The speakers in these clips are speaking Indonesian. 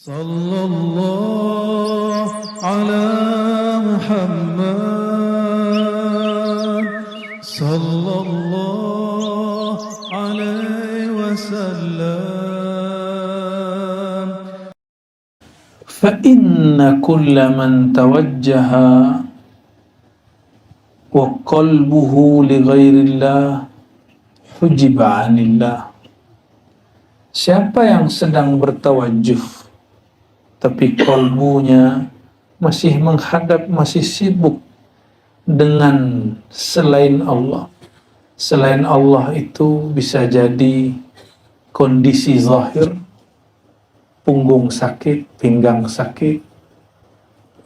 Sallallahu ala Muhammad Sallallahu alaihi wasallam. Fa inna kulla man tawajjaha wa qalbuhu li ghairillah hujiba 'anillah. Siapa yang sedang bertawajjuh tapi kalbunya masih menghadap, masih sibuk dengan selain Allah. Selain Allah itu bisa jadi kondisi zahir, punggung sakit, pinggang sakit,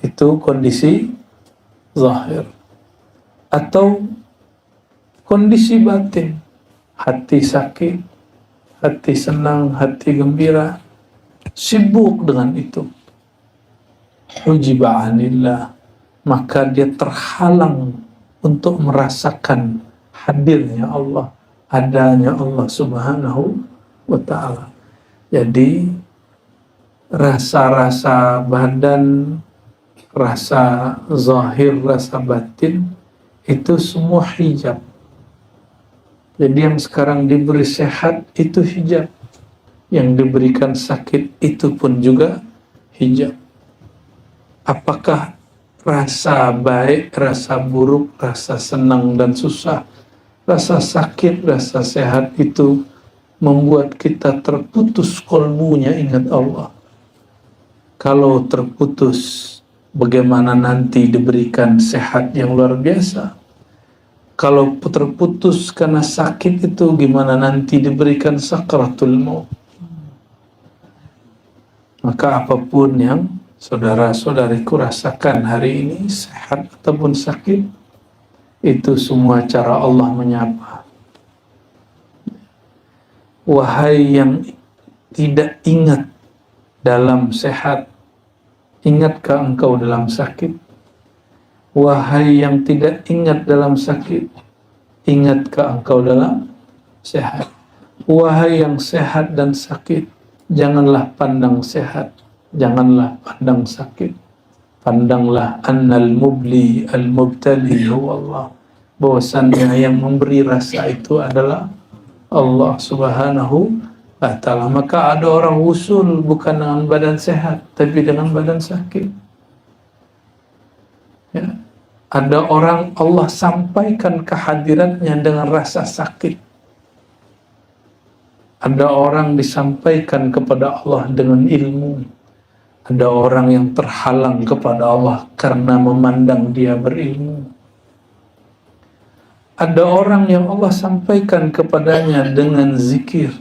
itu kondisi zahir. Atau kondisi batin, hati sakit, hati senang, hati gembira, sibuk dengan itu. Hujiba 'anillah, maka dia terhalang untuk merasakan hadirnya Allah, adanya Allah Subhanahu wa ta'ala. Jadi rasa-rasa badan, rasa zahir, rasa batin itu semua hijab. Jadi yang sekarang diberi sehat itu hijab, yang diberikan sakit itu pun juga hijab. Apakah rasa baik, rasa buruk, rasa senang dan susah, rasa sakit, rasa sehat itu membuat kita terputus kalbunya ingat Allah? Kalau terputus, bagaimana nanti diberikan sehat yang luar biasa? Kalau terputus karena sakit itu, gimana nanti diberikan sakratul maut? Maka apapun yang saudara-saudariku rasakan hari ini, sehat ataupun sakit, itu semua cara Allah menyapa. Wahai yang tidak ingat dalam sehat, ingatkah engkau dalam sakit? Wahai yang tidak ingat dalam sakit, ingatkah engkau dalam sehat? Wahai yang sehat dan sakit, janganlah pandang sehat, janganlah pandang sakit. Pandanglah annal mubli al-mubtali huwa Allah, bahwasannya yang memberi rasa itu adalah Allah Subhanahu wa ta'ala. Maka ada orang usul bukan dengan badan sehat, tapi dengan badan sakit. Ya. Ada orang Allah sampaikan kehadirannya dengan rasa sakit. Ada orang disampaikan kepada Allah dengan ilmu. Ada orang yang terhalang kepada Allah karena memandang dia berilmu. Ada orang yang Allah sampaikan kepadanya dengan zikir.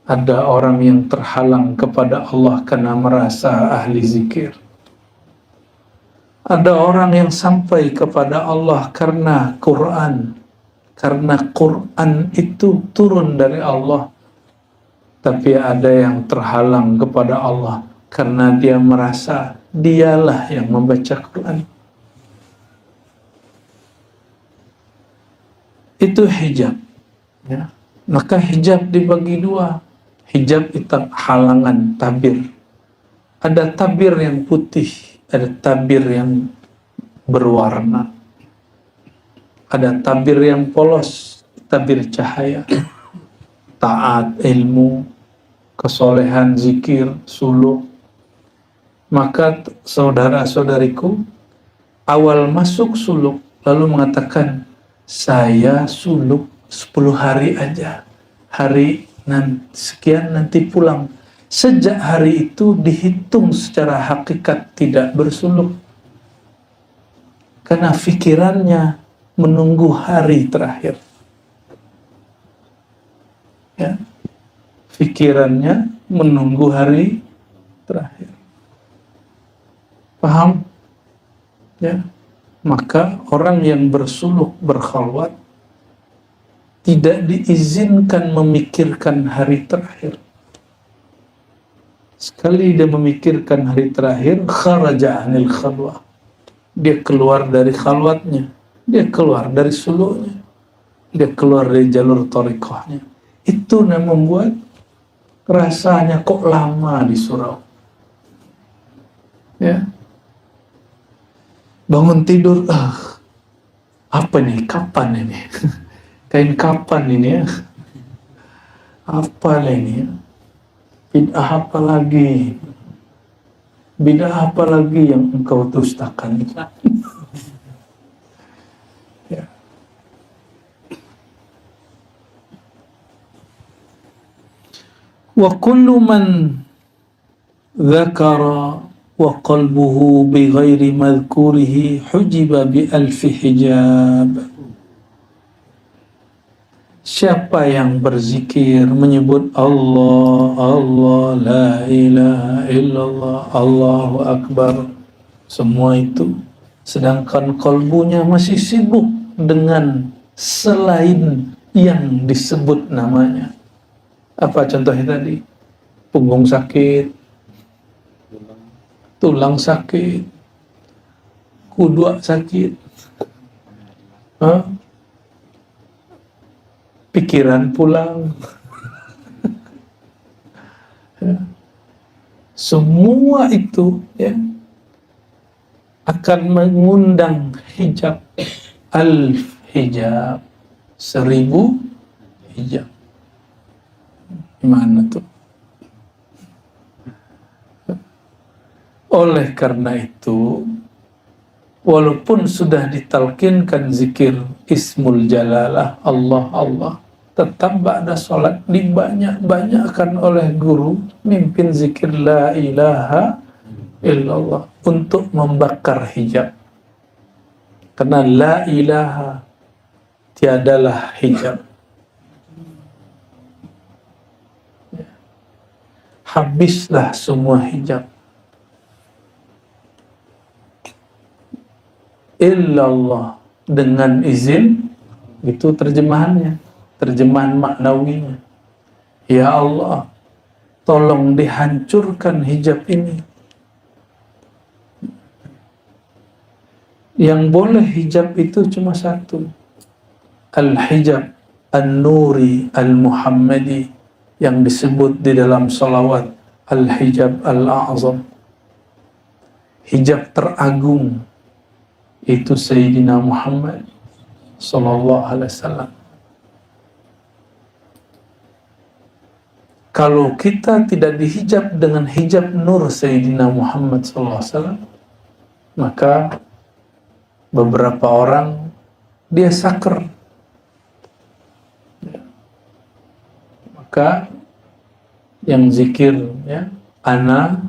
Ada orang yang terhalang kepada Allah karena merasa ahli zikir. Ada orang yang sampai kepada Allah karena Quran. Karena Quran itu turun dari Allah. Tapi ada yang terhalang kepada Allah karena dia merasa dialah yang membaca Quran. Itu hijab. Ya. Maka hijab dibagi dua. Hijab itu halangan, tabir. Ada tabir yang putih, ada tabir yang berwarna. Ada tabir yang polos, tabir cahaya. Taat, ilmu, kesolehan, zikir, suluk. Maka saudara-saudariku, awal masuk suluk lalu mengatakan, saya suluk 10 hari aja, hari sekian nanti pulang. Sejak hari itu dihitung secara hakikat tidak bersuluk, karena fikirannya menunggu hari terakhir. Ya. Fikirannya menunggu hari terakhir. Paham? Ya. Maka orang yang bersuluk, berkhalwat, tidak diizinkan memikirkan hari terakhir. Sekali dia memikirkan hari terakhir, kharaja anil khalwah. Dia keluar dari khalwatnya, dia keluar dari suluknya, dia keluar dari jalur thariqahnya. Itu yang membuat rasanya kok lama di surau. Ya. Bangun tidur, apa nih? Kapan ini? Kain kapan ini ya? Apa ini ya? Bid'ah apa lagi? Bid'ah apa lagi yang engkau dustakan? Ya. Wa kullu man dzakara wa qalbuhu bi ghairi madhkurihi hujiba bi alfi hijab. Siapa yang berzikir menyebut Allah, Allah, la ilaha illallah, Allahu akbar, semua itu, sedangkan kalbunya masih sibuk dengan selain yang disebut namanya. Apa contohnya tadi? Punggung sakit, tulang sakit, kudu sakit, pikiran pulang. Semua itu ya akan mengundang hijab, alf hijab, 1000 hijab. Gimana tuh? Oleh karena itu, walaupun sudah ditalkinkan zikir Ismul Jalalah, Allah, Allah, tetap ba'da sholat dibanyak-banyakkan oleh guru mimpin zikir la ilaha illallah untuk membakar hijab. Karena la ilaha tiadalah hijab. Habislah semua hijab. Illallah dengan izin, itu terjemahannya, terjemahan maknawinya. Ya Allah, tolong dihancurkan hijab ini. Yang boleh hijab itu cuma satu, al-hijab an-nuri al-muhammadi, yang disebut di dalam salawat al-hijab al-a'zam, hijab teragung, itu Sayyidina Muhammad sallallahu alaihi wasallam. Kalau kita tidak dihijab dengan hijab nur Sayyidina Muhammad sallallahu alaihi wasallam, maka beberapa orang dia saker. Maka yang zikir ya, ana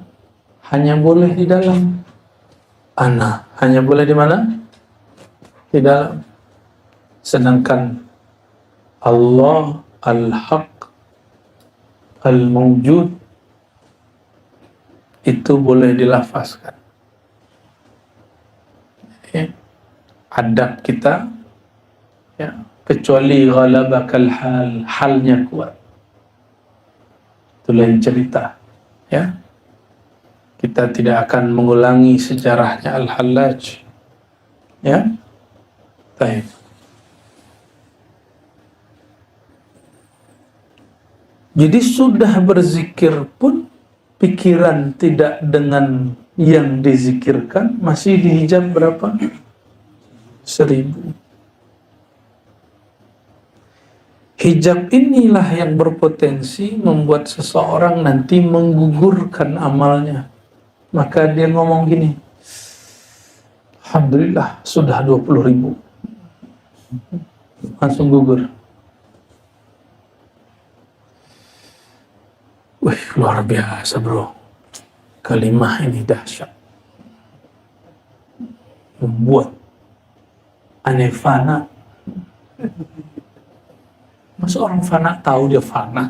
hanya boleh di dalam. Ana hanya boleh di mana? Di dalam. Sedangkan Allah al-haq al-mawjud itu boleh dilafazkan. Ya. Adab kita ya, kecuali ghalabakal hal, halnya kuat, itu lain cerita ya. Kita tidak akan mengulangi sejarahnya Al-Hallaj ya. Baik. Jadi sudah berzikir pun pikiran tidak dengan yang dizikirkan, masih dihijab berapa? 1000. Hijab inilah yang berpotensi membuat seseorang nanti menggugurkan amalnya. Maka dia ngomong gini, alhamdulillah sudah 20.000, langsung gugur. Wih, luar biasa bro, kalimah ini dahsyat, membuat aneh fana. Masa orang fana tahu dia fana?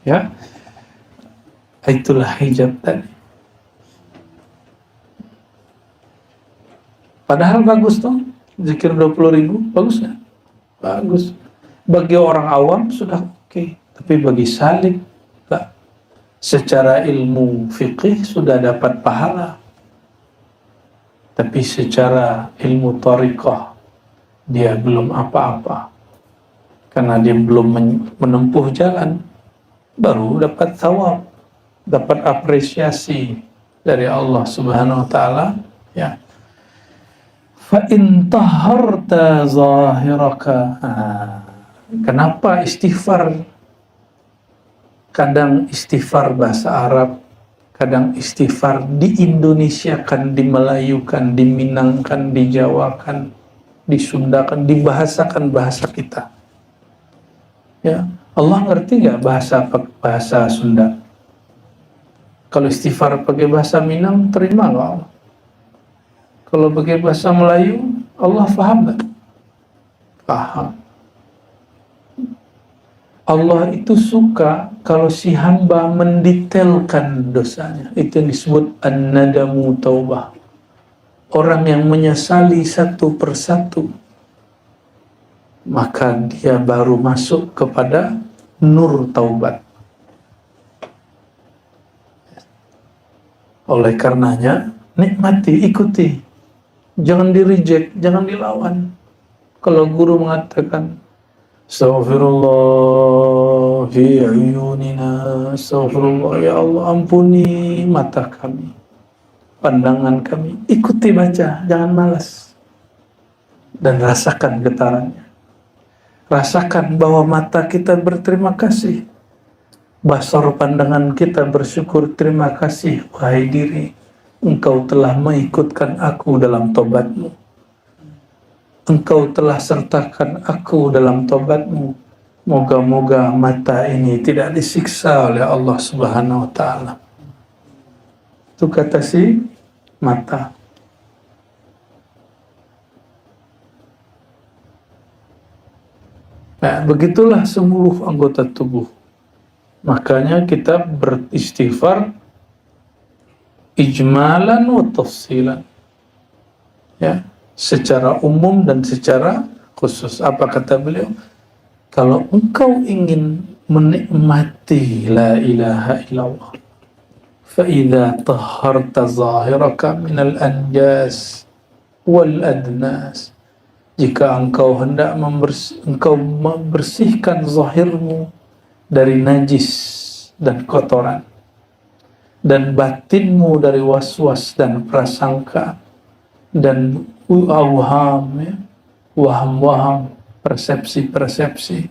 Ya, itulah hijab tadi. Padahal bagus tuh, zikir 20.000, bagus ya? Bagus. Bagi orang awam sudah oke. Tapi bagi salik, enggak. Secara ilmu fiqih sudah dapat pahala. Tapi secara ilmu thariqah, dia belum apa-apa. Karena dia belum menempuh jalan, baru dapat thawab, dapat apresiasi. dari Allah Subhanahu wa taala, ya. Fa in taharta zahiraka. Kenapa istighfar? Kadang istighfar bahasa Arab, kadang istighfar di Indonesia kan, dimelayukan, diminangkan, dijawakan, disundakan, dibahasakan bahasa kita. Ya, Allah ngerti nggak bahasa Sunda? Kalau istighfar pakai bahasa Minang, terima nggak Allah? Kalau pakai bahasa Melayu, Allah paham nggak? Paham. Allah itu suka kalau si hamba mendetailkan dosanya. Itu yang disebut an-nadamu taubah. Orang yang menyesali satu persatu, maka dia baru masuk kepada nur taubat. Oleh karenanya, nikmati, ikuti. Jangan di-reject, jangan dilawan. Kalau guru mengatakan, Astaghfirullah fi uyunina, astaghfirullah, ya Allah ampuni mata kami, pandangan kami. Ikuti baca, jangan malas. Dan rasakan getarannya. Rasakan bahwa mata kita berterima kasih. Basar pandangan kita bersyukur, terima kasih wahai diri, engkau telah mengikutkan aku dalam tobatmu. Engkau telah sertakan aku dalam tobatmu. Moga-moga mata ini tidak disiksa oleh Allah Subhanahu wa ta'ala. Itu kata si mata. Nah, begitulah seluruh anggota tubuh. Makanya kita beristighfar ijmalan wa tafsilan. Ya, secara umum dan secara khusus. Apa kata beliau? Kalau engkau ingin menikmati la ilaha illallah, fa idza tahharta zahiraka minal anjas wal adnas, jika engkau hendak membersihkan zahirmu dari najis dan kotoran, dan batinmu dari was-was dan prasangka dan awham, ya, waham-waham, persepsi-persepsi,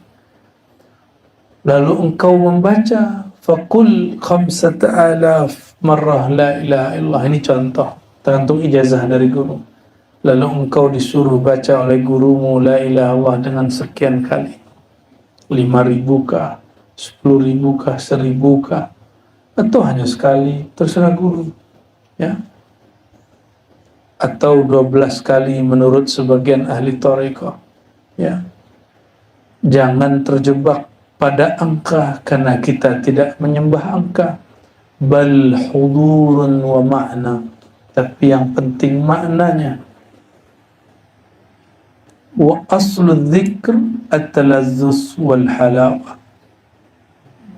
lalu engkau membaca faqul 5,000 marrah la ilaha illallah. Ini contoh, tergantung ijazah dari guru. Lalu engkau disuruh baca oleh gurumu la ilaha illallah dengan sekian kali, 5.000 kah, 10.000 kah, 1.000 kah, atau hanya sekali, terserah guru, ya, atau 12 kali menurut sebagian ahli thariqah, ya. Jangan terjebak pada angka, karena kita tidak menyembah angka. Bal hudurun wa ma'na, tapi yang penting maknanya. Wa aslu dzikr at-talazzus wal halawah,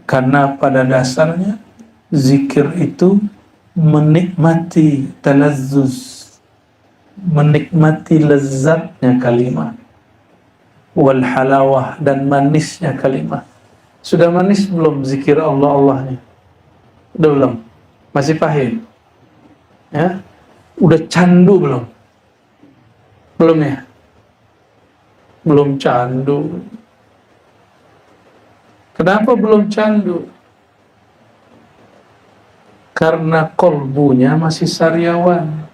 karena pada dasarnya zikir itu menikmati talazzus, menikmati lezatnya kalimat, wal halawah, dan manisnya kalimat. Sudah manis belum zikir Allah-Allahnya? Udah belum? Masih pahit? Ya? Udah candu belum? Belum ya? Belum candu. Kenapa belum candu? Karena kolbunya masih sariawan.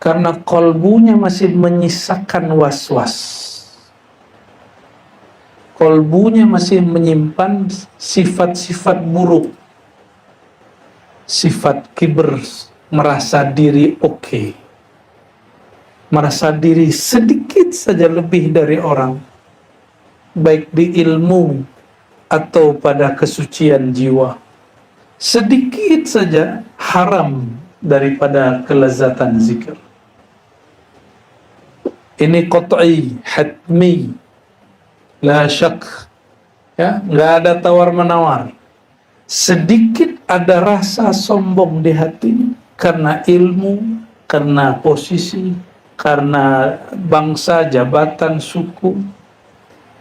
Karena kolbunya masih menyisakan was-was. Kolbunya masih menyimpan sifat-sifat buruk. Sifat kibr, merasa diri oke. Merasa diri sedikit saja lebih dari orang, baik di ilmu atau pada kesucian jiwa. Sedikit saja haram daripada kelezatan zikir. Ini qat'i, hatmi, la syak, ya, nggak ada tawar-menawar. Sedikit ada rasa sombong di hati karena ilmu, karena posisi, karena bangsa, jabatan, suku.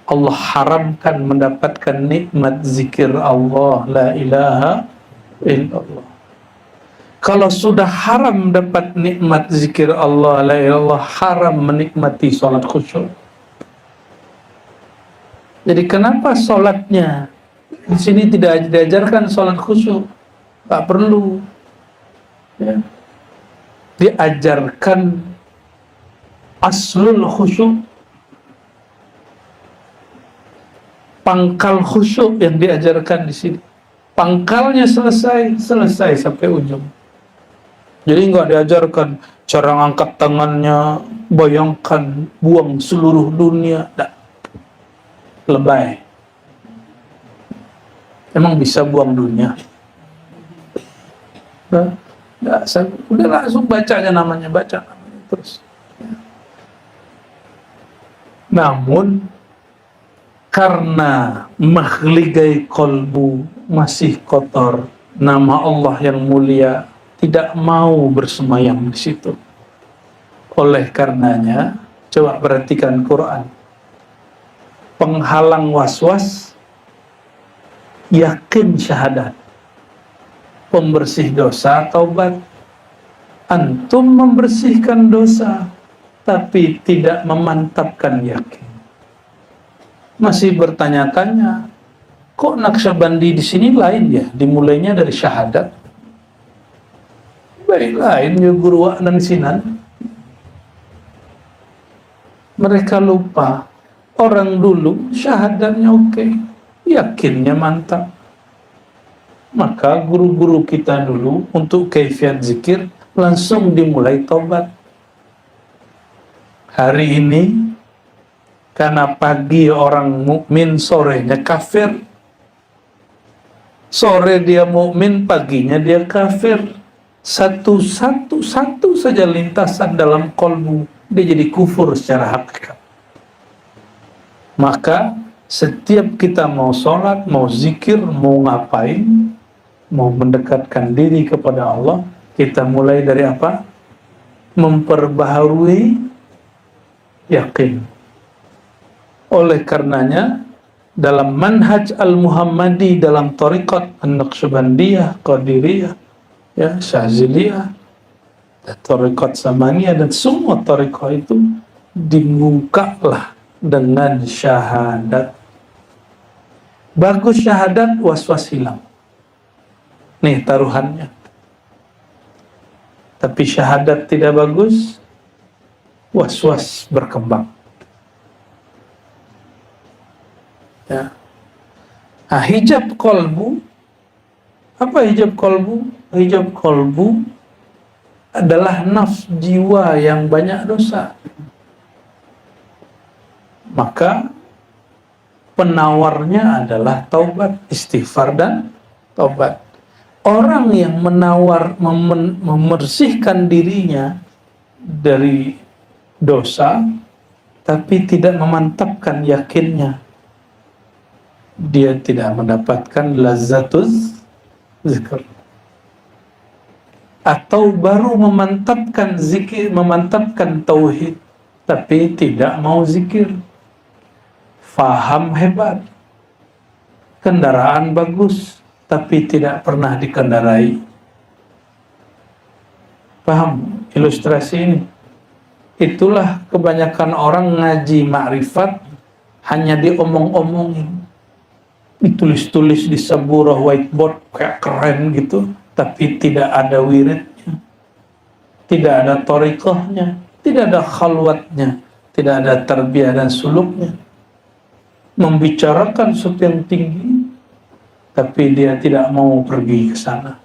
Allah haramkan mendapatkan nikmat zikir Allah, la ilaha illallah. Kalau sudah haram dapat nikmat zikir Allah, la ilaha illallah, haram menikmati sholat khusyuk. Jadi kenapa sholatnya di sini tidak diajarkan sholat khusyuk? Tak perlu. Ya. Diajarkan aslul khusyuk, pangkal khusyuk yang diajarkan di sini. Pangkalnya selesai sampai ujung. Jadi nggak diajarkan cara ngangkat tangannya, bayangkan buang seluruh dunia. Nggak. Lebay. Emang bisa buang dunia? Udah langsung baca terus. Namun karena makhligai kolbu masih kotor, nama Allah yang mulia tidak mau bersemayam di situ. Oleh karenanya, coba perhatikan Quran. Penghalang waswas, yakin syahadat. Pembersih dosa, taubat. Antum membersihkan dosa, tapi tidak memantapkan yakin. Masih bertanya-tanya, kok Naqsyabandi di sini lain ya? Dimulainya dari syahadat. Baik lain ya Guru Wak dan Sinan. Mereka lupa. Orang dulu syahadatnya oke, yakinnya mantap. Maka guru-guru kita dulu untuk kaifiat zikir langsung dimulai taubat. Hari ini karena pagi orang mukmin, sorenya kafir. Sore dia mukmin, paginya dia kafir. Satu saja lintasan dalam kolbu, dia jadi kufur secara hakikat. Maka setiap kita mau sholat, mau zikir, mau ngapain, mau mendekatkan diri kepada Allah, kita mulai dari apa? Memperbaharui yakin. Oleh karenanya, dalam manhaj al-Muhammadi, dalam tariqat an-Naqsyabandiyah, Qadiriyah, ya, Syaziliyah, tariqat Samaniyah, dan semua tariqat itu dibukalah dengan syahadat. Bagus syahadat, was-was hilang. Nih taruhannya. Tapi syahadat tidak bagus, was-was berkembang. Ya. Nah, hijab kolbu. Apa hijab kolbu? Hijab kolbu adalah nafs jiwa yang banyak dosa. Maka penawarnya adalah taubat, istighfar dan taubat. Orang yang membersihkan dirinya dari dosa tapi tidak memantapkan yakinnya, dia tidak mendapatkan lazatuz zikr. Atau baru memantapkan zikir, memantapkan tauhid tapi tidak mau zikir. Faham hebat, kendaraan bagus, tapi tidak pernah dikendarai. Paham ilustrasi ini? Itulah kebanyakan orang ngaji ma'rifat hanya diomong-omongin, ditulis-tulis di sebuah whiteboard kayak keren gitu, tapi tidak ada wiridnya, tidak ada thariqahnya, tidak ada khalwatnya, tidak ada tarbiyah dan suluknya. Membicarakan sesuatu yang tinggi, tapi dia tidak mau pergi ke sana.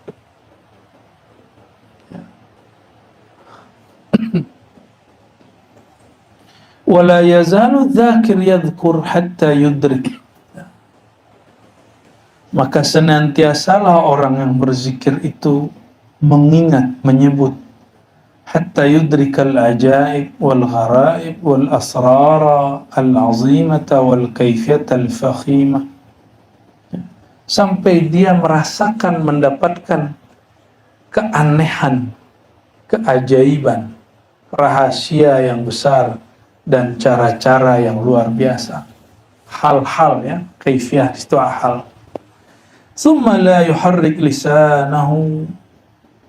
Wala yazalu dzakir yadhkur hatta yudrik. Maka senantiasalah orang yang berzikir itu mengingat, menyebut, hatta yudrikal ajaib wal gharaib wal asrara al azimata wal kaifiyata al fakhimah, sampai dia merasakan, mendapatkan keanehan, keajaiban, rahasia yang besar dan cara-cara yang luar biasa. hal-hal ya, kaifiyah itu hal. Thumma la yuharrik lisanahu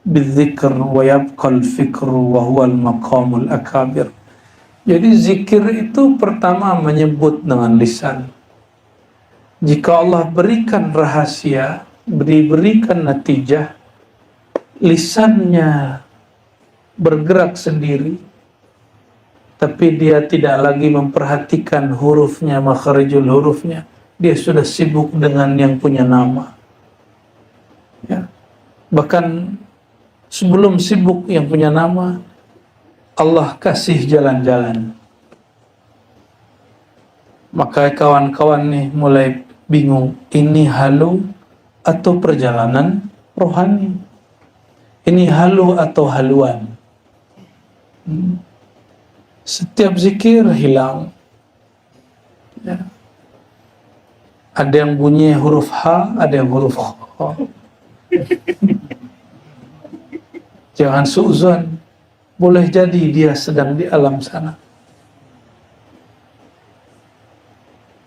bidzikr wa yabqa al-fikru wa huwa al-maqamul akabir. Jadi zikir itu pertama menyebut dengan lisan. Jika Allah berikan rahasia, berikan natijah, lisannya bergerak sendiri, tapi dia tidak lagi memperhatikan hurufnya, makharijul hurufnya. Dia sudah sibuk dengan yang punya nama. Ya. Bahkan sebelum sibuk yang punya nama, Allah kasih jalan-jalan. Maka kawan-kawan nih mulai bingung, ini halu atau perjalanan rohani? Ini halu atau haluan? Setiap zikir hilang. Ya. Ada yang bunyi huruf H, ada yang huruf H. Jangan suuzon. Boleh jadi dia sedang di alam sana.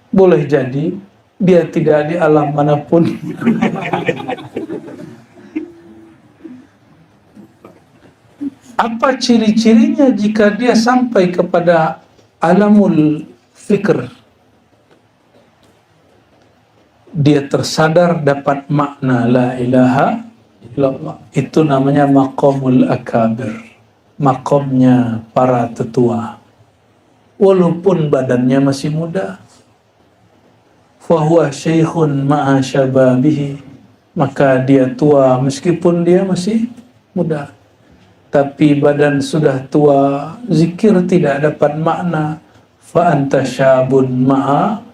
Boleh jadi dia tidak di alam manapun. Apa ciri-cirinya jika dia sampai kepada alamul fikr? Dia tersadar dapat makna la ilaha illallah. Itu namanya maqamul akabir, makomnya para tetua. Walaupun badannya masih muda, fahuwa syekhun ma'a syababihi, maka dia tua meskipun dia masih muda. Tapi badan sudah tua, zikir tidak dapat makna. Fa anta syabun ma'a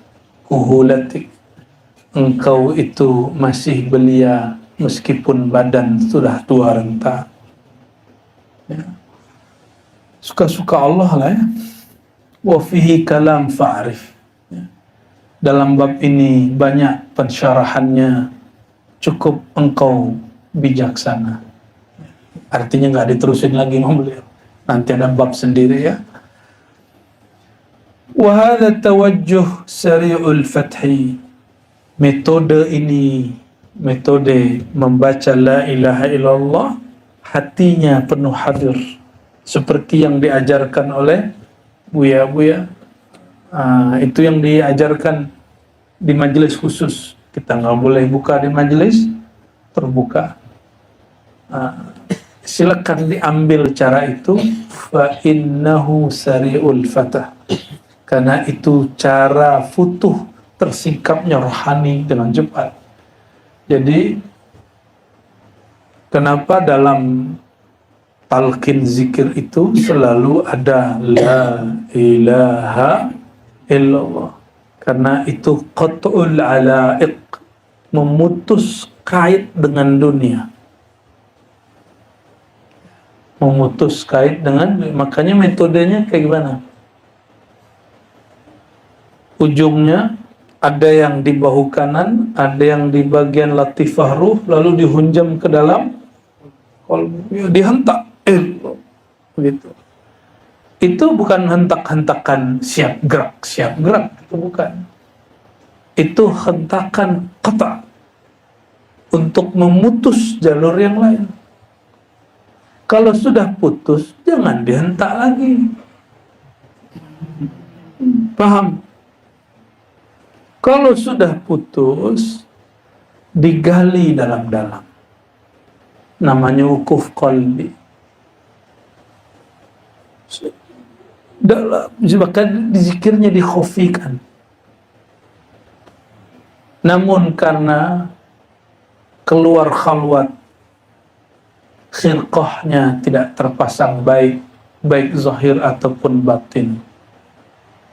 kuhulatik, engkau itu masih belia meskipun badan sudah tua renta. Ya. Suka-suka Allah lah ya. Wa fihi kalam fa'rif. Ya. Dalam bab ini banyak pensyarahannya, cukup engkau bijaksana. Artinya nggak diterusin lagi sama beliau. Nanti ada bab sendiri ya. Wa hadha tawajjuh sari'ul fathi. Metode ini, metode membaca la ilaha illallah, hatinya penuh hadir. Seperti yang diajarkan oleh buya-buya. Itu yang diajarkan di majelis khusus. Kita nggak boleh buka di majelis terbuka. Silakan diambil cara itu, fa innahu sari'ul fatah, karena itu cara futuh, tersingkapnya rohani dengan cepat. Jadi kenapa dalam talqin zikir itu selalu ada la ilaha illallah? Karena itu qat'ul alaiq, memutus kait dengan dunia, memutus kait dengan, makanya metodenya kayak gimana? Ujungnya ada yang di bahu kanan, ada yang di bagian latifah ruh, lalu dihunjam ke dalam kolbu, ya, dihentak, begitu. Itu bukan hentak-hentakan siap gerak, itu bukan. Itu hentakan qata, untuk memutus jalur yang lain. Kalau sudah putus, jangan dihentak lagi. Paham? Kalau sudah putus, digali dalam-dalam. Namanya wukuf qalbi. Bahkan zikirnya dikhafikan. Namun karena keluar khalwat, khirqahnya tidak terpasang baik zahir ataupun batin,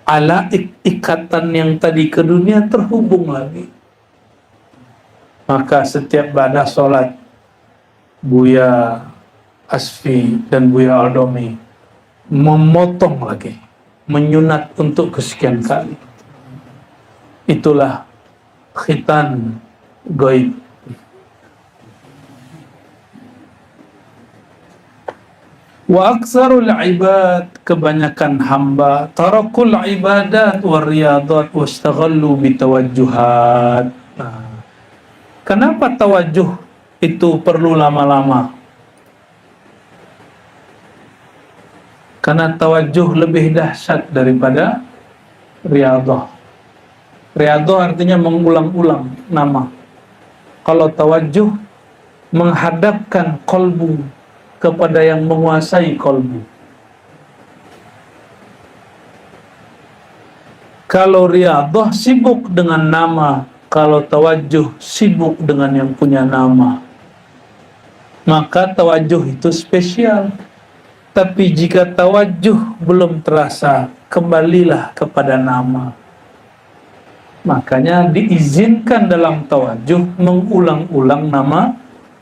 alaik, ikatan yang tadi ke dunia terhubung lagi. Maka setiap pada sholat, Buya Asfi dan Buya Aldomi memotong lagi, menyunat untuk kesekian kali. Itulah khitan gaib. Wa aktsarul ibad, kebanyakan hamba, tarakul ibadat wa riyadat wastaghallu bitawajjuhat. Nah, kenapa tawajjuh itu perlu lama-lama? Karena tawajjuh lebih dahsyat daripada riyadah. Riyadah artinya mengulang-ulang nama. Kalau tawajjuh menghadapkan kolbu kepada yang menguasai kolbu. Kalau riyadah sibuk dengan nama, kalau tawajjuh sibuk dengan yang punya nama. Maka tawajjuh itu spesial. Tapi jika tawajjuh belum terasa, kembalilah kepada nama. Makanya diizinkan dalam tawajjuh mengulang-ulang nama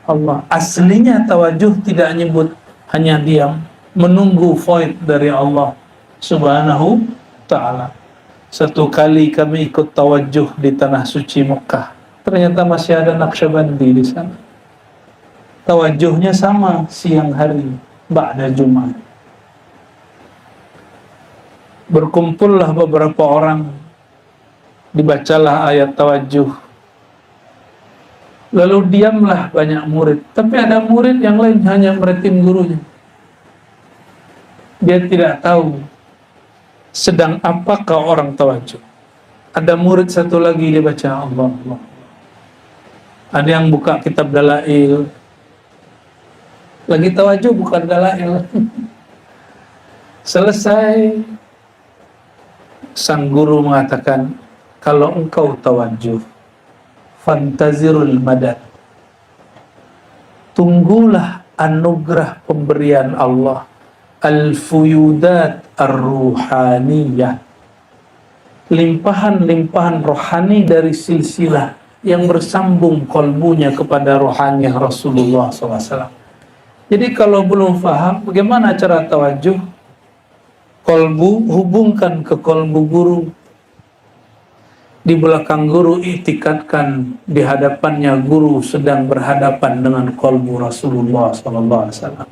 Allah. Aslinya tawajjuh tidak nyebut, hanya diam, menunggu void dari Allah Subhanahu ta'ala. Satu kali kami ikut tawajjuh di tanah suci Mekah, ternyata masih ada Naqsyabandi di sana. Tawajjuhnya sama siang hari, ba'da Jumat. Berkumpullah beberapa orang, dibacalah ayat tawajjuh. Lalu diamlah banyak murid. Tapi ada murid yang lain hanya meritim gurunya. Dia tidak tahu sedang apakah orang tawajjuh. Ada murid satu lagi, dia baca Allah, Allah. Ada yang buka kitab dalail, lagi tawajjuh bukan dalail. Selesai, sang guru mengatakan, kalau engkau tawajjuh, fantazirul madad, tunggulah anugerah pemberian Allah, al-fuyudat ar-ruhaniyah, limpahan-limpahan rohani dari silsilah yang bersambung kolbunya kepada rohaniah Rasulullah SAW. Jadi kalau belum paham bagaimana cara tawajjuh, kolbu hubungkan ke kolbu guru. Di belakang guru i'tikadkan di hadapannya guru sedang berhadapan dengan kolbu Rasulullah SAW.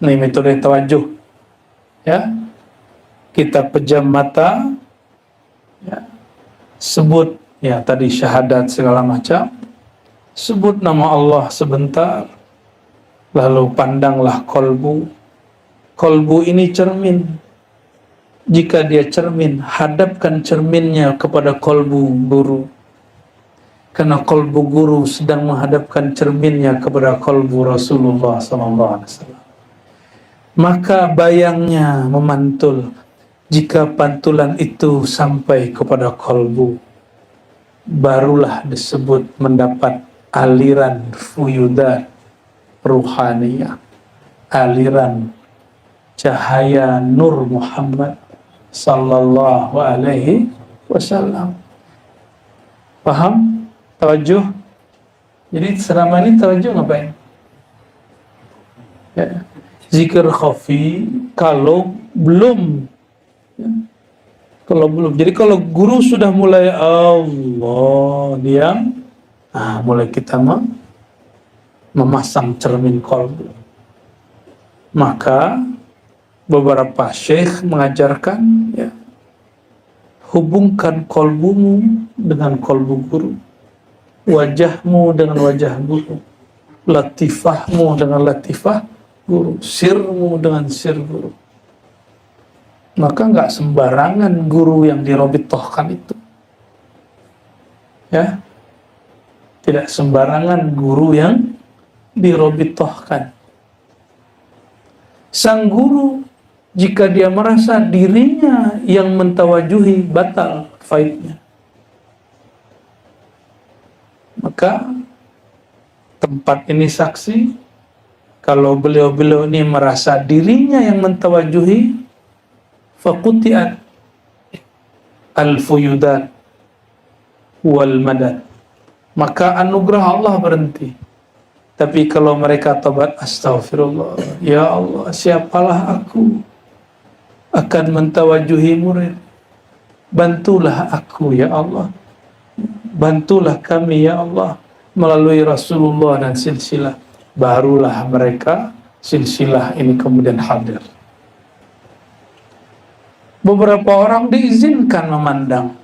Ini metode tawajjuh. Ya, kita pejam mata, ya, sebut ya tadi syahadat segala macam, sebut nama Allah sebentar, lalu pandanglah kolbu. Kolbu ini cermin. Jika dia cermin, hadapkan cerminnya kepada kolbu guru. Karena kolbu guru sedang menghadapkan cerminnya kepada kolbu Rasulullah SAW. Maka bayangnya memantul. Jika pantulan itu sampai kepada kolbu, barulah disebut mendapat aliran fuyudat ruhaniyah, aliran cahaya Nur Muhammad sallallahu alaihi wasallam. Paham? Tawajjuh. Jadi selama ini tawajjuh ngapain? Ya. Zikir khafi kalau belum, ya. Kalau belum. Jadi kalau guru sudah mulai Allah diam, nah mulai kita memasang cermin kolbu. Maka beberapa syekh mengajarkan, ya, hubungkan kolbumu dengan kolbu guru, wajahmu dengan wajah guru, latifahmu dengan latifah guru, sirmu dengan sir guru. Maka nggak sembarangan guru yang dirobitohkan itu, ya, tidak sembarangan guru yang dirobitohkan. Sang guru, jika dia merasa dirinya yang mentawajuhi, batal faidnya. Maka tempat ini saksi, kalau beliau-beliau ini merasa dirinya yang mentawajuhi, faqutiat al-fuyudat wal madad, maka anugerah Allah berhenti. Tapi kalau mereka tobat, astaghfirullah, ya Allah, siapalah aku akan mentawajuhi murid, bantulah aku ya Allah, bantulah kami ya Allah melalui Rasulullah dan silsilah. Barulah mereka silsilah ini kemudian hadir. Beberapa orang diizinkan memandang.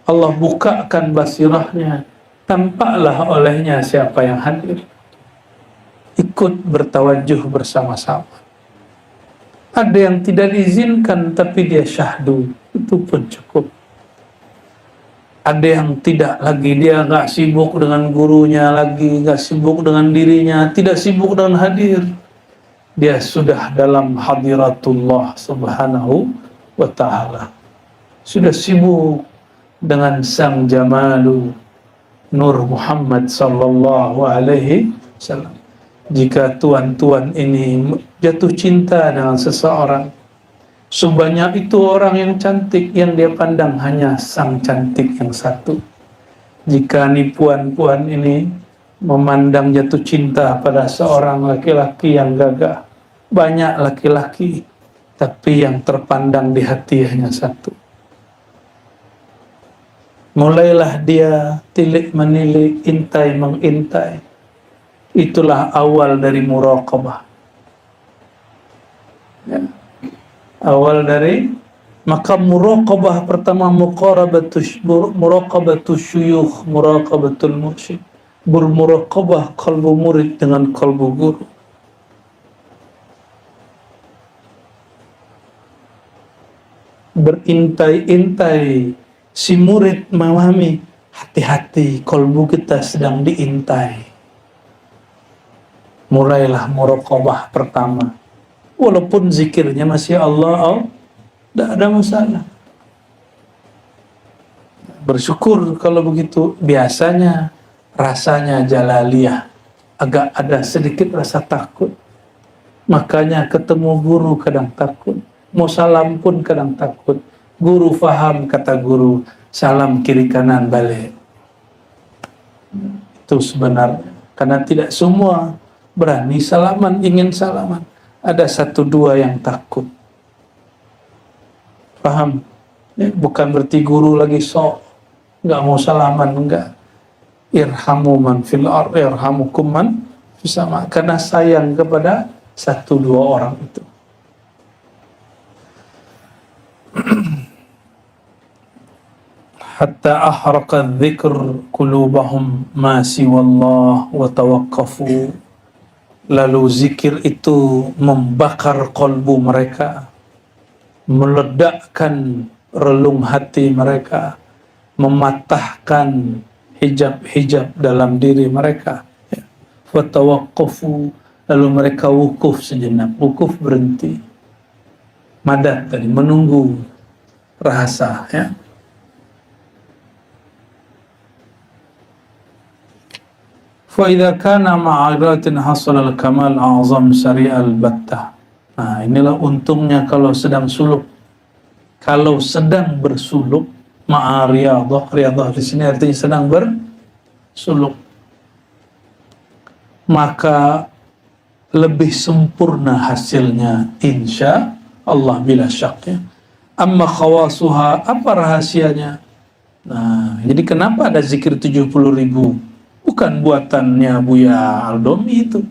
Allah bukakan basirahnya, tampaklah olehnya siapa yang hadir. Ikut bertawajuh bersama-sama. Ada yang tidak diizinkan tapi dia syahdu, itu pun cukup. Ada yang tidak lagi, dia gak sibuk dengan gurunya lagi, gak sibuk dengan dirinya, tidak sibuk dengan hadir. Dia sudah dalam hadiratullah subhanahu wa ta'ala. Sudah sibuk dengan sang jamalu Nur Muhammad sallallahu alaihi wasallam. Jika tuan-tuan ini jatuh cinta dengan seseorang, sebanyak itu orang yang cantik, yang dia pandang hanya sang cantik yang satu. Jika nih puan-puan ini memandang jatuh cinta pada seorang laki-laki yang gagah, banyak laki-laki, tapi yang terpandang di hati hanya satu. Mulailah dia tilik menilik, intai mengintai. Itulah awal dari muraqabah. Ya. Awal dari, maka muraqabah pertama muraqabatus syuyukh, muraqabatul mursyid. Bermuraqabah kalbu murid dengan kalbu guru. Berintai-intai, si murid memahami, hati-hati kalbu kita sedang diintai. Mulailah muraqabah pertama. Walaupun zikirnya masih Allah, tidak ada masalah. Bersyukur kalau begitu. Biasanya rasanya jalaliyah, agak ada sedikit rasa takut. Makanya ketemu guru kadang takut, mau salam pun kadang takut. Guru faham, kata guru, salam kiri kanan balik. Itu sebenarnya, karena tidak semua berani salaman, ingin salaman. Ada satu dua yang takut. Paham? Ya, bukan berarti guru lagi sok, nggak mau salaman, enggak. Irhamu man fil ardh yarhamukum man fis sama. Karena sayang kepada satu dua orang itu. Hatta ahraqa dzikr qulubahum ma siwallah wa tawaqqafu. Lalu zikir itu membakar kalbu mereka, meledakkan relung hati mereka, mematahkan hijab-hijab dalam diri mereka. Fatawaqqafu, lalu mereka wukuf sejenak. Wukuf berhenti. Madad tadi, menunggu rahasa, ya. فَإِذَا كَانَ مَعَرَاتٍ حَصَلَ الْكَمَالْ أَعْظَمْ سَرِيعَ الْبَتَّةِ. Nah, inilah untungnya kalau sedang suluk. Kalau sedang bersuluk, ma'ariyadhah, riyadhah di sini artinya sedang bersuluk, maka lebih sempurna hasilnya insya Allah bila syaknya. Amma khawasuha, apa rahasianya? Nah, jadi kenapa ada zikir 70.000? Bukan buatannya Buya Aldomi itu.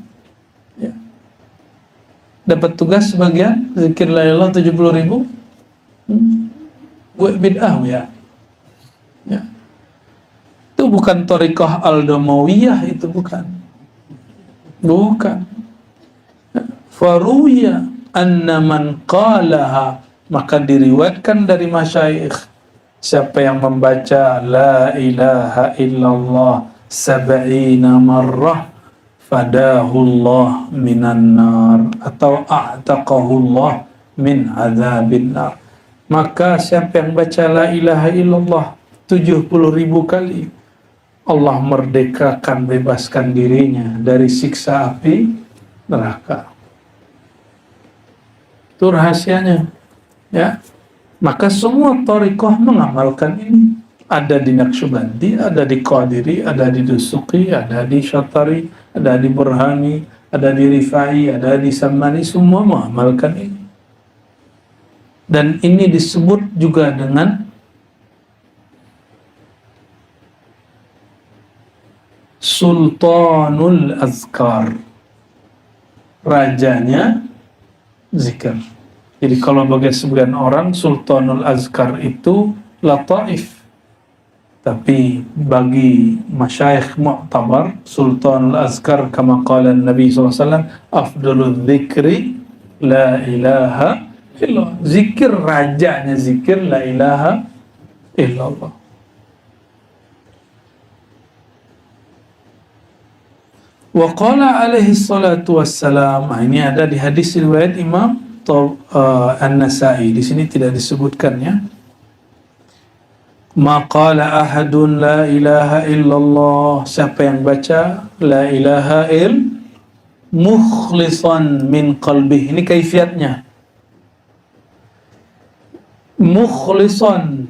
Ya. Dapat tugas sebagian zikir la ilaha 70.000. Buat bid'ah ya. Ya. Itu bukan thariqah Aldomawiyah, itu bukan. Bukan. Faruya anna man qalaha, maka diriwayatkan dari masyayikh, siapa yang membaca la ilaha illallah sab'ina marrah fadahullah minan nar atau a'taqahullah min azabin nar. Maka siapa yang baca la ilaha illallah 70.000 kali, Allah merdekakan, bebaskan dirinya dari siksa api neraka. Itu rahasianya, ya. Maka semua thariqah mengamalkan ini. Ada di Naqsyabandi, ada di Qadiri, ada di Dusuki, ada di Syatari, ada di Burhani, ada di Rifai, ada di Sammani, semua mengamalkan ini. Dan ini disebut juga dengan Sultanul Azkar. rajanya zikir. Jadi kalau bagi sebagian orang Sultanul Azkar itu lataif, tapi bagi masyayikh mu'tabar Sultanul Azkar kama qala Nabi SAW, afdalul dzikri la ilaha illallah. Zikir, rajanya zikir la ilaha illallah. Wa qala alaihi salatu wassalam. Ini ada di hadis riwayat Imam An-Nasa'i. Di sini tidak disebutkan ya. Ma qala ahadun la ilaha illallah. Siapa yang baca la ilaha mukhlisan min qalbih. Ini kaifiatnya. Mukhlisan,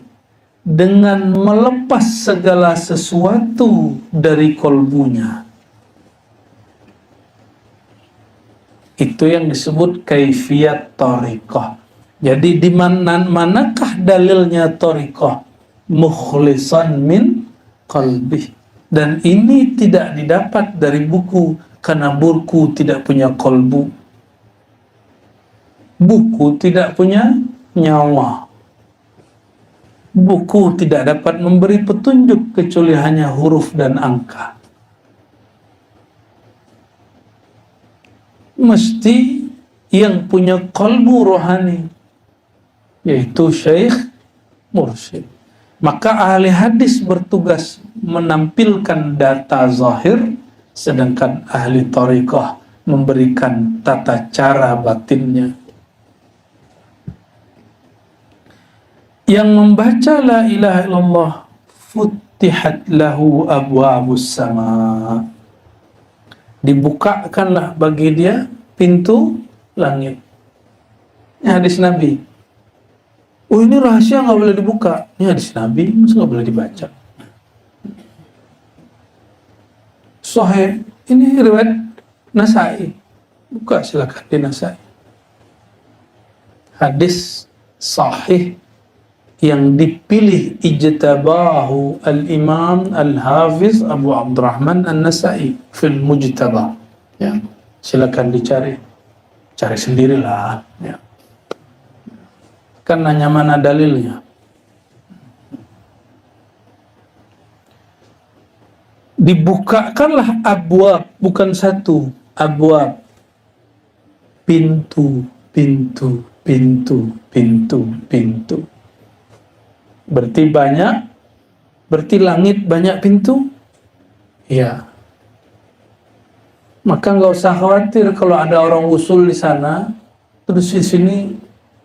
dengan melepas segala sesuatu dari kolbunya. Itu yang disebut kaifiyat thariqah. Jadi di manakah dalilnya thariqah? Mukhlisan min qalbih. Dan ini tidak didapat dari buku, karena buku tidak punya kolbu. Buku tidak punya nyawa. Buku tidak dapat memberi petunjuk kecuali hanya huruf dan angka. Mesti yang punya qalbu rohani, yaitu syekh mursyid. Maka ahli hadis bertugas menampilkan data zahir, sedangkan ahli thariqah memberikan tata cara batinnya. Yang membaca la ilaha illallah futihat lahu abwabus sama, dibukakanlah bagi dia pintu langit. Ini hadis Nabi. Oh, ini rahasia, nggak boleh dibuka. Ini hadis Nabi, masa nggak boleh dibaca? Sahih. Ini riwayat Nasa'i. Buka silakan di Nasa'i. Hadis sahih yang dipilih ijtabahu al-Imam al-Hafiz Abu Abdurrahman An-Nasa'i fil Mujtaba. Ya, silakan dicari. Cari sendirilah, ya. Kan nanya mana dalilnya. Dibukakanlah abwab, bukan satu, abwab. Pintu, pintu, pintu, pintu, pintu. Berarti banyak, berarti langit banyak pintu? Ya. Maka nggak usah khawatir kalau ada orang usul di sana, terus di sini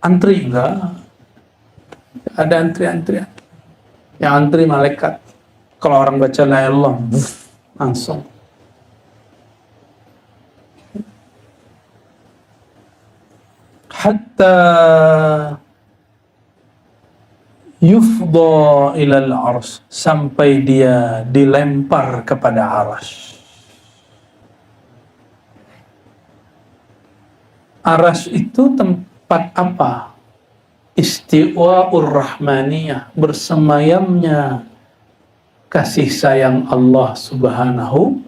antri, enggak. Ada antri-antrian. Yang antri malaikat. Kalau orang baca la ilaha illallah, langsung. Hatta yufdha ilal ars, sampai dia dilempar kepada arsy. Arsy itu tempat apa? Istiwa'ur rahmaniyah, bersemayamnya kasih sayang Allah subhanahu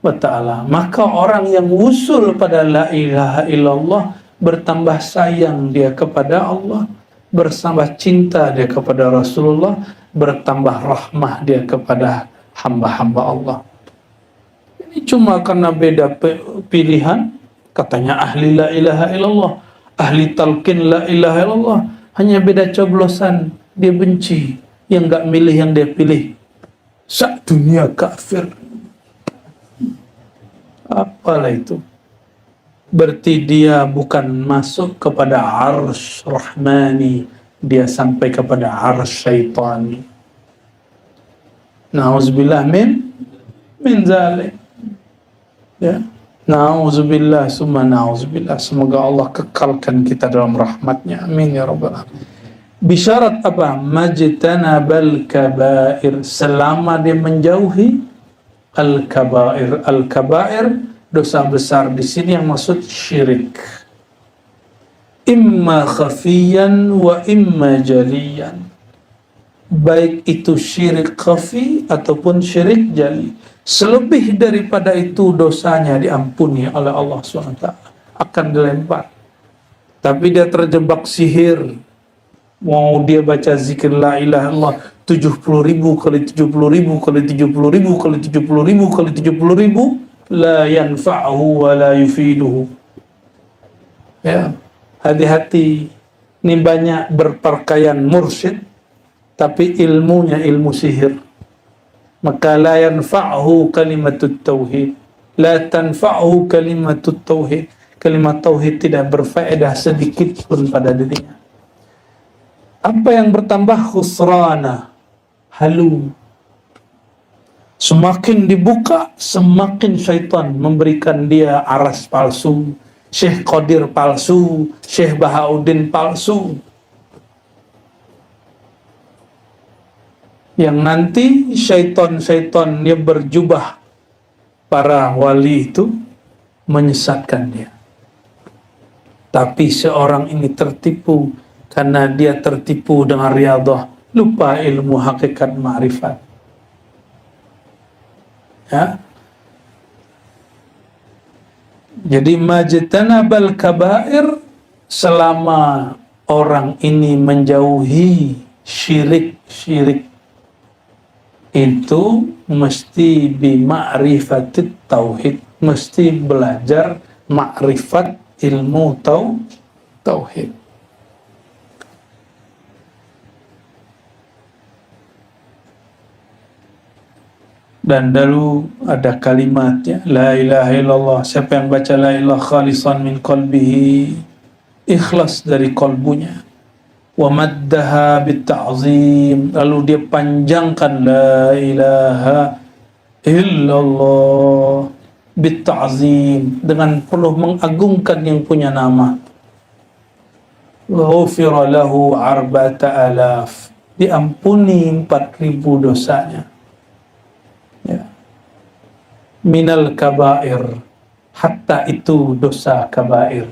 wa ta'ala. Maka orang yang wusul pada la ilaha illallah, bertambah sayang dia kepada Allah, bertambah cinta dia kepada Rasulullah, bertambah rahmah dia kepada hamba-hamba Allah. Ini cuma karena beda pilihan. Katanya ahli la ilaha illallah, ahli talqin la ilaha illallah, hanya beda coblosan. Dia benci yang gak milih yang dia pilih. Sak dunia kafir. Apalah itu? Berarti dia bukan masuk kepada arsy rahmani, dia sampai kepada arsy syaitani. Nauzubillah min zalik. Ya. Nauzubillah summa nauzubillah. Semoga Allah kekalkan kita dalam rahmatnya. Amin ya rabbal alamin. Bisyarat apa? Majtanabal kabair, selama dia menjauhi al-kabair. Al-kabair, dosa besar di sini yang maksud syirik. Imma khafiyan wa imma jaliyan. Baik itu syirik khafi ataupun syirik jali. Selebih daripada itu dosanya diampuni oleh Allah SWT. akan dilempar. Tapi dia terjebak sihir. Mau dia baca zikir la ilaha illallah 70.000 kali 70.000 kali 70.000 kali 70.000 kali 70.000, la yanfa'hu wa la yufiduhu. Ya, hati-hati. Ini banyak berpakaian mursyid tapi ilmunya ilmu sihir. Maka la yanfa'hu kalimatut tauhid, la tanfa'hu kalimatut tauhid. Kalimat tauhid tidak berfaedah sedikit pun pada dirinya. Apa yang bertambah? Khusrana, halu. Semakin dibuka, semakin syaitan memberikan dia aras palsu, Syekh Qadir palsu, Syekh Bahauddin palsu. Yang nanti syaitan-syaitan yang berjubah para wali itu menyesatkan dia. Tapi seorang ini tertipu karena dia tertipu dengan riyadhah, lupa ilmu hakikat ma'rifat. Ya. Jadi majtanabal kabair, selama orang ini menjauhi syirik-syirik itu mesti bima'rifatit tauhid, mesti belajar ma'rifat ilmu tauhid. Dan dulu ada kalimatnya, la ilaha illallah. Siapa yang baca la ilaha khalisan min qalbihi, ikhlas dari kalbunya, wa maddaha bitta'zim, lalu dia panjangkan la ilaha illallah bitta'zim, dengan penuh mengagungkan yang punya nama, ghufira lahu arba'ata alaf, diampuni 4.000 dosanya. Ya. Minal kabair, hatta itu dosa kabair.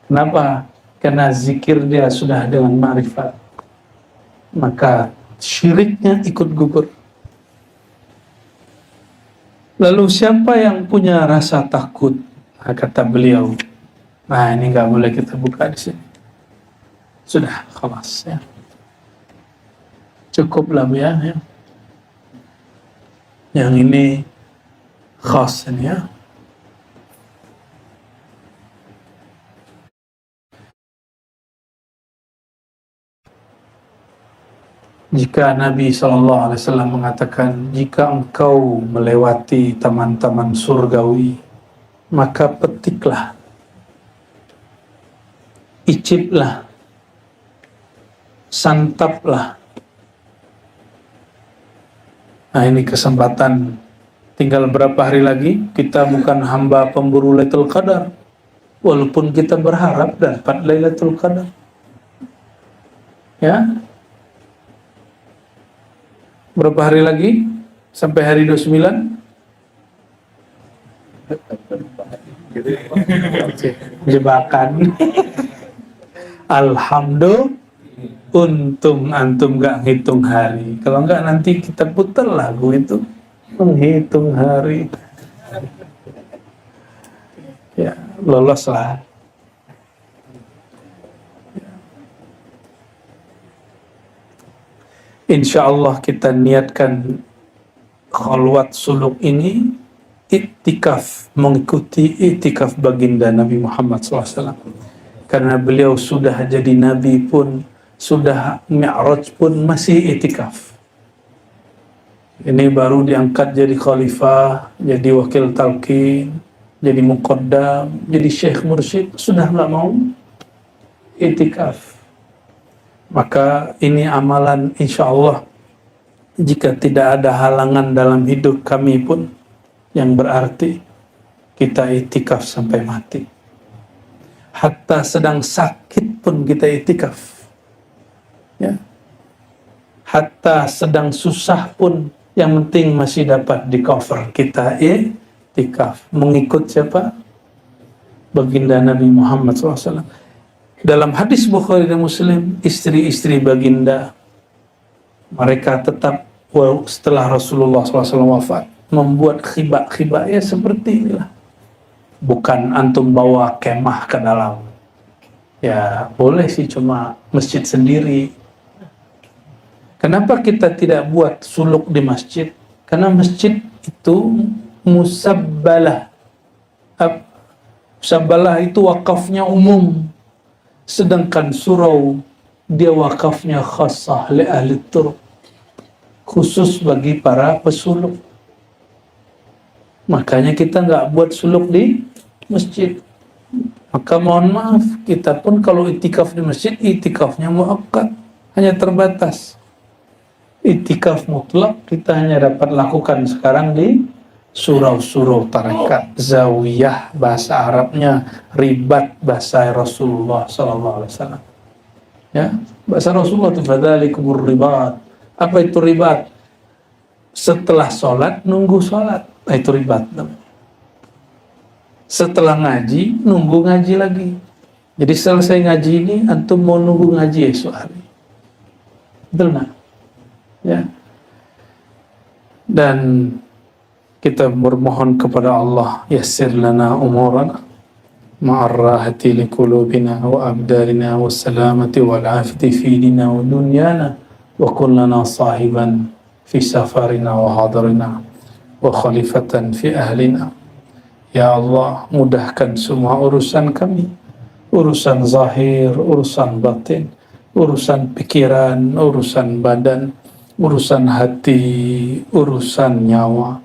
Kenapa? Karena zikir dia sudah dengan ma'rifat, maka syiriknya ikut gugur. Lalu siapa yang punya rasa takut? Nah, kata beliau, nah ini nggak boleh kita buka di sini. Sudah, khalas ya. Cukuplah ya. Yang ini khas ini ya. Jika Nabi SAW mengatakan, jika engkau melewati taman-taman surgawi, maka petiklah, iciplah, santaplah. Nah ini kesempatan, tinggal berapa hari lagi, kita bukan hamba pemburu Lailatul Qadar, walaupun kita berharap dapat Lailatul Qadar. Ya, berapa hari lagi sampai hari 29? Jebakan. Alhamdulillah, untung antum gak ngitung hari. Kalau enggak nanti kita putar lagu itu menghitung hari. Ya, lolos lah. Insya Allah kita niatkan khalwat suluk ini iktikaf, mengikuti iktikaf baginda Nabi Muhammad SAW. Karena beliau sudah jadi Nabi pun, sudah Mi'raj pun masih iktikaf. Ini baru diangkat jadi khalifah, jadi wakil talqin, jadi muqaddam, jadi syekh mursyid, sudah nggak mau iktikaf. Maka ini amalan insya Allah, jika tidak ada halangan dalam hidup kami pun, yang berarti kita itikaf sampai mati. Hatta sedang sakit pun kita itikaf. Ya. Hatta sedang susah pun, yang penting masih dapat di cover, kita itikaf. Mengikut siapa? Baginda Nabi Muhammad SAW. Dalam hadis Bukhari dan Muslim, istri-istri baginda, mereka tetap setelah Rasulullah SAW wafat, membuat khibah-khibah ya seperti inilah. bukan antum bawa kemah ke dalam. Ya boleh sih, cuma masjid sendiri. Kenapa kita tidak buat suluk di masjid? Karena masjid itu musabbalah. Musabbalah itu wakafnya umum, sedangkan surau dia wakafnya khassah li ahli turuq, khusus bagi para pesuluk. Makanya kita nggak buat suluk di masjid. Maka mohon maaf, kita pun kalau itikaf di masjid, itikafnya muakkad, hanya terbatas. Itikaf mutlak kita hanya dapat lakukan sekarang di surau-surau tarekat, zawiyah bahasa Arabnya, ribat bahasa Rasulullah sallallahu alaihi wasallam. Ya, bahasa Rasulullah itu fadzalikumur ribat. Apa itu ribat? Setelah sholat nunggu sholat, itu ribat. Setelah ngaji nunggu ngaji lagi. Jadi selesai ngaji ini antum mau nunggu ngaji esok hari. Betul nggak? Ya. Dan kita bermohon kepada Allah, yassir lana umurana ma'ar rahati li qulubina wa abdalina wa salamati wal afati fi dina wa dunyana wa kun lana sahiban fi safarina wa hadarina wa khalifatan fi ahlina. Ya Allah, mudahkan semua urusan kami, urusan zahir, urusan batin, urusan pikiran, urusan badan, urusan hati, urusan nyawa,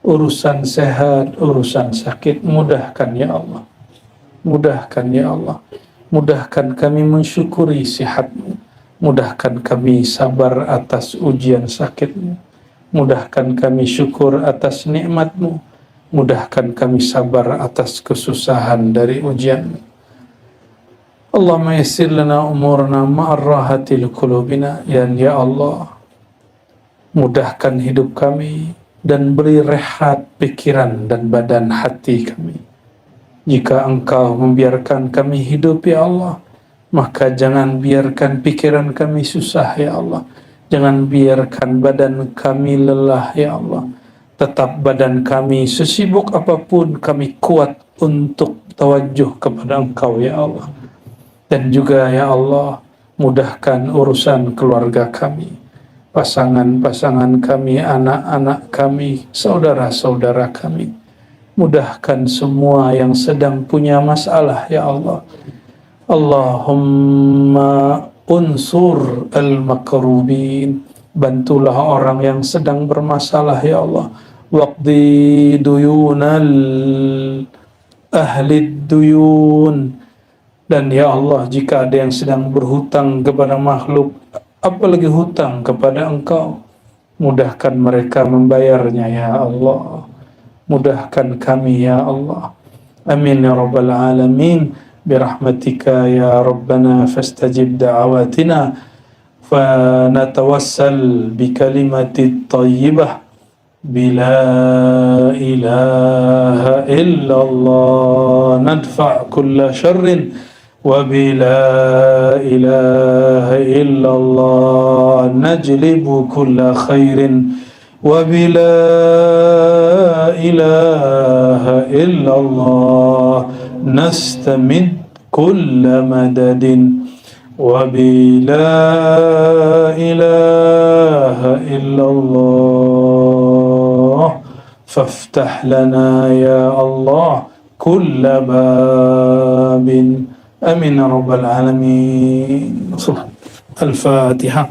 urusan sehat, urusan sakit. Mudahkan ya Allah, mudahkan ya Allah, mudahkan kami mensyukuri sihat-Mu, mudahkan kami sabar atas ujian sakit-Mu, mudahkan kami syukur atas nikmat-Mu, mudahkan kami sabar atas kesusahan dari ujian-Mu. Allahumma yassir lana umurna ma'ar rahatil qulubina. Ya Allah, mudahkan hidup kami dan beri rehat pikiran dan badan hati kami. Jika Engkau membiarkan kami hidup ya Allah, maka jangan biarkan pikiran kami susah ya Allah. Jangan biarkan badan kami lelah ya Allah. Tetap badan kami sesibuk apapun, kami kuat untuk tawajuh kepada Engkau ya Allah. Dan juga ya Allah, mudahkan urusan keluarga kami, pasangan-pasangan kami, anak-anak kami, saudara-saudara kami. Mudahkan semua yang sedang punya masalah ya Allah. Allahumma unsur al-makrubin. Bantulah orang yang sedang bermasalah ya Allah. Waqdi duyunal ahli duyun. Dan ya Allah, jika ada yang sedang berhutang kepada makhluk, apalagi hutang kepada Engkau, mudahkan mereka membayarnya ya Allah. Mudahkan kami ya Allah. Amin ya rabbal alamin. Birahmatika ya rabbana fastajib da'awatina. Fanatawassal bikalimati tayyibah. Bila ilaha illallah nadfa' kulla syarrin. وبلا إله إلا الله نجلب كل خير وبلا إله إلا الله نستمد كل مدد وبلا إله إلا الله فافتح لنا يا الله كل باب آمين يا رب العالمين. الفاتحة.